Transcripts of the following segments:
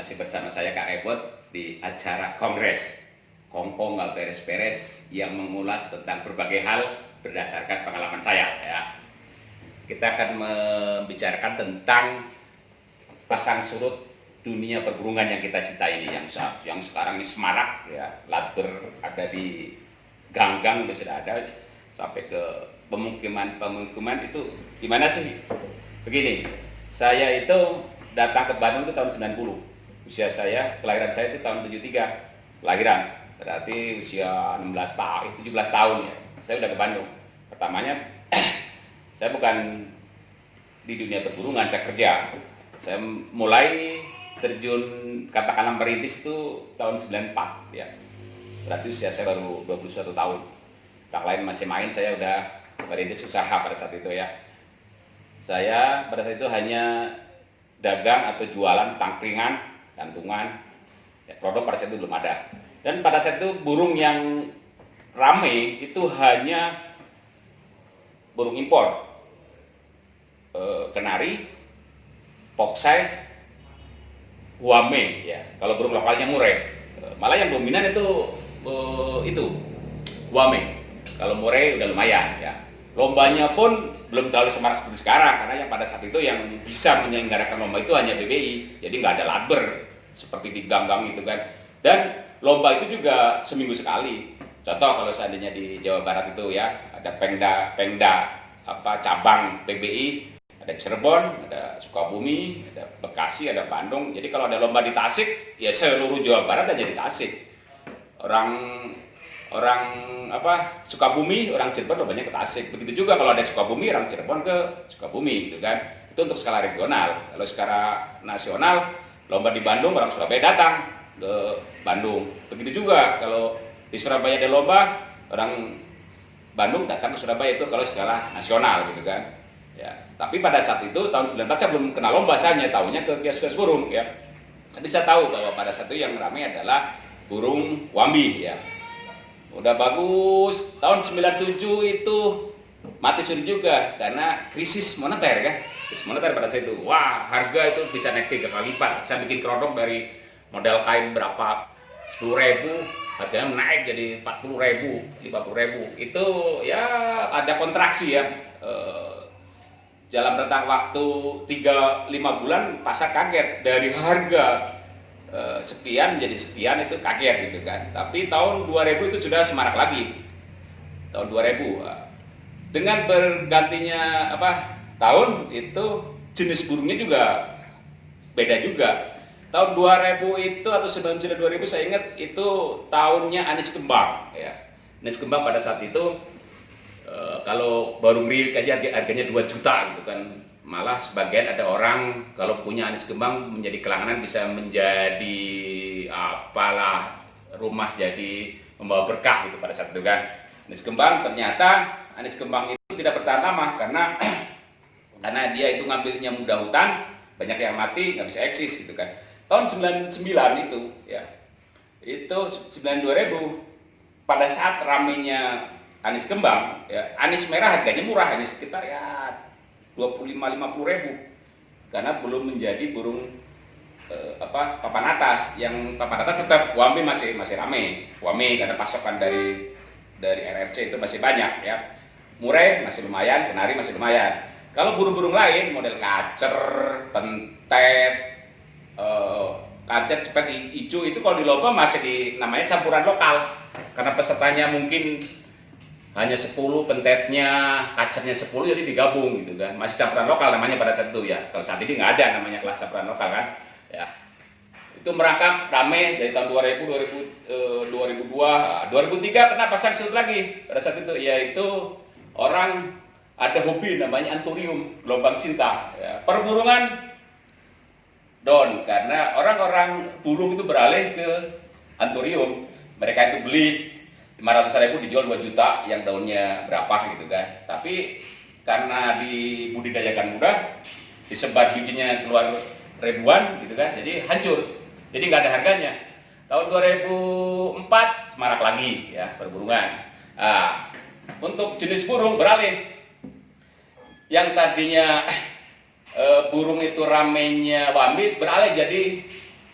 masih bersama saya Kak Rebot di acara Kongres Kongkong nggak beres-beres yang mengulas tentang berbagai hal berdasarkan pengalaman saya ya. Kita akan membicarakan tentang pasang surut dunia perburungan yang kita cintai ini, yang sekarang ini semarak ya, laber ada di gang-gang sudah ada sampai ke pemukiman itu gimana sih? Begini, saya itu datang ke Bandung itu tahun 90. Usia saya, kelahiran saya itu tahun 73. Kelahiran, berarti usia 16 tahun, 17 tahun ya. Saya udah ke Bandung. Pertamanya saya bukan di dunia perburungan, saya kerja. Saya mulai terjun katakanlah merintis itu tahun 94 ya. Berarti usia saya baru 21 tahun. Yang lain masih main, saya udah merintis usaha pada saat itu ya. Saya pada saat itu hanya dagang atau jualan tangkringan, gantungan, ya, produk pada saat itu belum ada. Dan pada saat itu burung yang rame itu hanya burung impor, kenari, poksai, wame ya. Kalau burung lokalnya murai, malah yang dominan itu wame. Kalau murai udah lumayan ya. Lombanya pun belum terlalu semarak seperti sekarang, karena yang pada saat itu yang bisa menyelenggarakan lomba itu hanya BBI, jadi nggak ada ladber seperti di gang-gang itu kan. Dan lomba itu juga seminggu sekali. Contoh kalau seandainya di Jawa Barat itu ya ada Pengda cabang PBI, ada Cirebon, ada Sukabumi, ada Bekasi, ada Bandung. Jadi kalau ada lomba di Tasik, ya seluruh Jawa Barat ada di Tasik. Orang Sukabumi, orang Cirebon lombanya ke Tasik. Begitu juga kalau ada Sukabumi, orang Cirebon ke Sukabumi gitu kan. Itu untuk skala regional. Kalau skala nasional, lomba di Bandung, orang Surabaya datang ke Bandung. Begitu juga kalau di Surabaya ada lomba, orang Bandung datang ke Surabaya, itu kalau skala nasional gitu kan. Ya, tapi pada saat itu tahun 94 saya belum kenal lomba, saya hanya tahunya ke kios-kios burung ya. Tapi saya tahu bahwa pada saat itu yang ramai adalah burung wambi ya. Udah bagus, tahun 97 itu mati suri juga karena krisis moneter kan. Krisis moneter pada saat itu, wah harga itu bisa naik 3 kali lipat. Saya bikin kerodok dari model kain berapa 10.000, harganya naik jadi 40.000, 50.000. Itu ya ada kontraksi ya. Dalam rentang waktu 3-5 bulan pasar kaget dari harga sekian jadi sekian, itu kaget gitu kan. Tapi tahun 2000 itu sudah semarak lagi. Tahun 2000 dengan bergantinya tahun itu jenis burungnya juga beda juga. Tahun 2000 itu atau 99 2000 saya ingat itu tahunnya anis kembang ya. Anis kembang pada saat itu kalau baru ngerilik aja harganya 2 juta gitu kan. Malah sebagian ada orang kalau punya anis kembang menjadi kelanganan, bisa menjadi rumah jadi membawa berkah gitu pada saat itu kan. Anis kembang, ternyata anis kembang itu tidak bertahan lama karena dia itu ngambilnya mudah hutan, banyak yang mati, nggak bisa eksis gitu kan. Tahun 99 itu ya, itu 2000 pada saat ramenya anis kembang ya, anis merah harganya murah, hanya sekitar ya 25-50 ribu, karena belum menjadi burung papan atas. Yang papan atas tetap wame masih rame, wame karena pasokan dari RRC itu masih banyak ya. Murai masih lumayan, kenari masih lumayan. Kalau burung-burung lain model kacer, pentet, kacer cepet hijau itu kalau di lomba masih namanya campuran lokal, karena pesertanya mungkin hanya 10, pentetnya, kacernya 10, jadi digabung gitu kan. Masih campuran lokal namanya pada saat itu ya. Kalau saat ini nggak ada namanya kelas campuran lokal kan. Ya. Itu merangkap rame dari tahun 2000, 2002, 2003 kena pasang surut lagi pada saat itu, yaitu orang ada hobi namanya anturium, gelombang cinta. Ya. Perburungan down karena orang-orang burung itu beralih ke anturium. Mereka itu beli 500.000 dijual 2 juta, yang daunnya berapa gitu kan. Tapi karena dibudidayakan mudah, disebar bijinya keluar ribuan gitu kan, jadi hancur, jadi nggak ada harganya. Tahun 2004 semarak lagi ya perburungan. Nah, untuk jenis burung beralih, yang tadinya burung itu ramenya wambi beralih jadi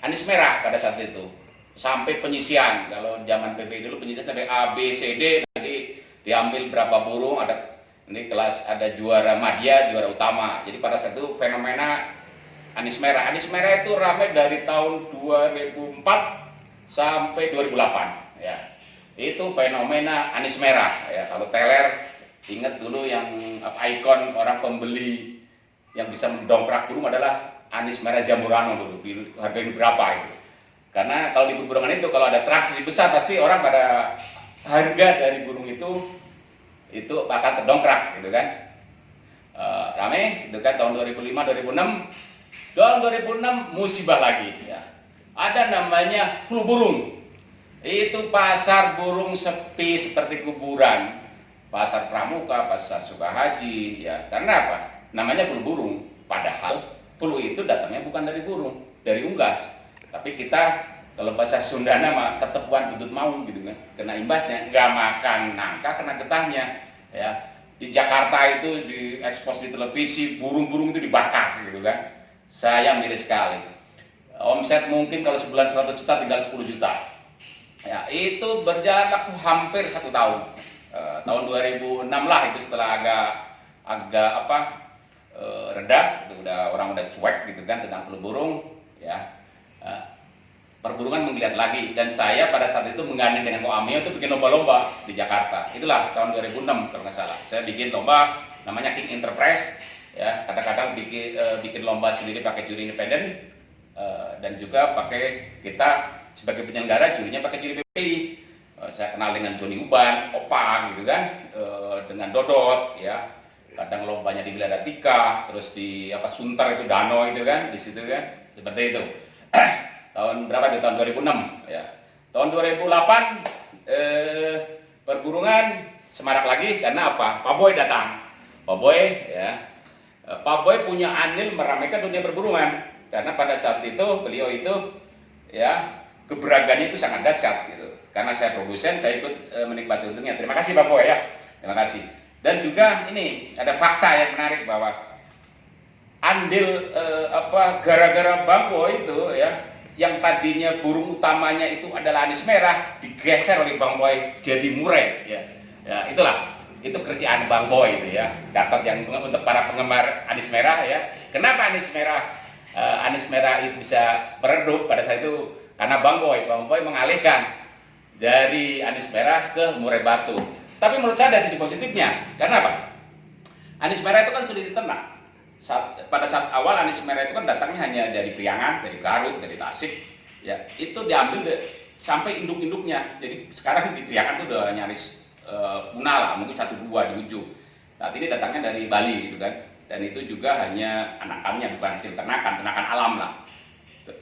anis merah pada saat itu. Sampai penyisian, kalau zaman PBI dulu penyisian sampai A, B, C, D, nanti diambil berapa burung, ada ini kelas, ada juara madya, juara utama. Jadi pada saat itu fenomena anis merah. Anis merah itu ramai dari tahun 2004 sampai 2008 ya. Itu fenomena anis merah ya. Kalau teler ingat dulu yang ikon orang pembeli yang bisa mendongkrak burung adalah anis merah Zamorano dulu. Harganya berapa itu? Karena kalau di perburungan itu kalau ada transaksi besar pasti orang pada harga dari burung itu bakal terdongkrak gitu kan. Rame itu kan tahun 2005 2006. Tahun 2006 musibah lagi ya. Ada namanya flu burung. Itu pasar burung sepi seperti kuburan. Pasar Pramuka, pasar Sukahaji ya. Karena apa? Namanya flu burung. Padahal flu itu datangnya bukan dari burung, dari unggas. Tapi kita kalau bahasa Sundana mah ketepuan butut mau gitu kan, kena imbasnya, nggak makan nangka kena getahnya ya. Di Jakarta itu diekspos di televisi, burung-burung itu dibakar gitu kan. Saya miris sekali. Omset mungkin kalau sebulan 100 juta tinggal 10 juta ya. Itu berjalan waktu hampir 1 tahun. Tahun 2006 lah itu setelah agak reda, itu orang udah cuek gitu kan tentang flu burung ya. Perburungan menggeliat lagi, dan saya pada saat itu menggandeng dengan Ko Amio itu bikin lomba-lomba di Jakarta. Itulah tahun 2006 kalau nggak salah. Saya bikin lomba namanya King Enterprise ya. Kadang-kadang bikin lomba sendiri pakai juri independen dan juga pakai kita sebagai penyelenggara jurinya pakai juri PPI. Saya kenal dengan Joni Uban, Opa gitu kan, dengan Dodot ya. Kadang lombanya di Wiladatika, terus di Sunter itu Dano itu kan, di situ kan, seperti itu. Tahun berapa itu? Tahun 2006 ya. Tahun 2008 perburungan semarak lagi karena apa? Pak Boy datang. Pak Boy ya. Pak Boy punya andil meramaikan dunia perburungan karena pada saat itu beliau itu ya keberagamannya itu sangat dahsyat gitu. Karena saya produsen, saya ikut menikmati untungnya. Terima kasih Pak Boy ya. Terima kasih. Dan juga ini ada fakta yang menarik bahwa andil gara-gara Bang Boy itu ya, yang tadinya burung utamanya itu adalah anis merah digeser oleh Bang Boy jadi murai ya. Ya itulah, itu kerjaan Bang Boy itu ya. Catat yang untuk para penggemar anis merah ya. Kenapa anis merah itu bisa meredup pada saat itu? Karena Bang Boy mengalihkan dari anis merah ke murai batu. Tapi menurut saya ada sisi positifnya. Karena apa? Anis merah itu kan sulit diternak. Pada saat awal anis merah itu kan datangnya hanya dari Priangan, dari Garut, dari Tasik ya. Itu diambil sampai induk-induknya. Jadi sekarang di Priangan itu udah nyaris punah lah, mungkin 1-2 di ujung. Saat ini datangnya dari Bali gitu kan. Dan itu juga hanya anakannya, bukan hasil ternakan alam lah.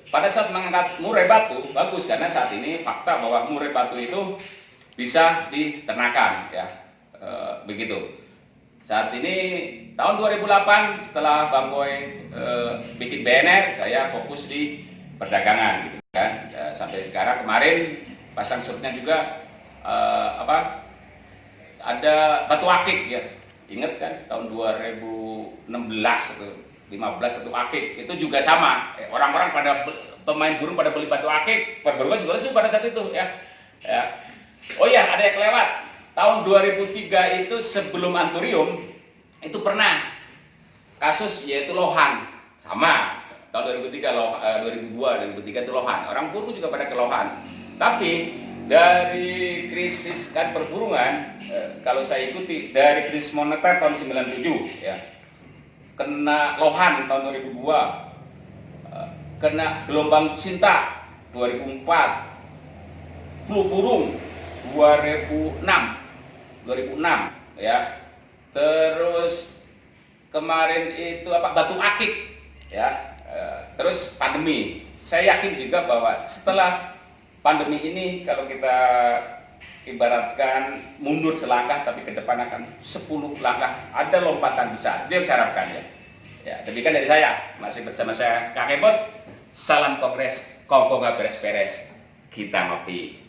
Pada saat mengangkat murai batu bagus, karena saat ini fakta bahwa murai batu itu bisa diternakan ya. Begitu. Saat ini tahun 2008 setelah Bang Boy bikin BNR, saya fokus di perdagangan gitu kan. Sampai sekarang kemarin pasang surutnya juga ada batu akik ya. Ingat kan tahun 2016 atau 15 batu akik itu juga sama. Orang-orang pada pemain burung pada beli batu akik, perburungan juga lesu pada saat itu ya. Oh ya, ada yang kelewat. Tahun 2003 itu sebelum Anturium itu pernah kasus yaitu lohan, sama tahun 2003 2002 2003 itu lohan. Orang burung juga pada kelohan. Tapi dari krisis kan perburungan kalau saya ikuti dari krisis moneter tahun 97 ya. Kena lohan tahun 2002. Kena gelombang cinta 2004. Flu burung 2006 ya. Terus kemarin itu batu akik ya. Terus pandemi. Saya yakin juga bahwa setelah pandemi ini kalau kita ibaratkan mundur selangkah tapi ke depan akan 10 langkah, ada lompatan besar. Itu yang saya harapkan ya. Ya, demikian dari saya. Masih bersama saya Kang Kebot. Salam Kongres, Kongko nggak beres-beres. Kita ngopi.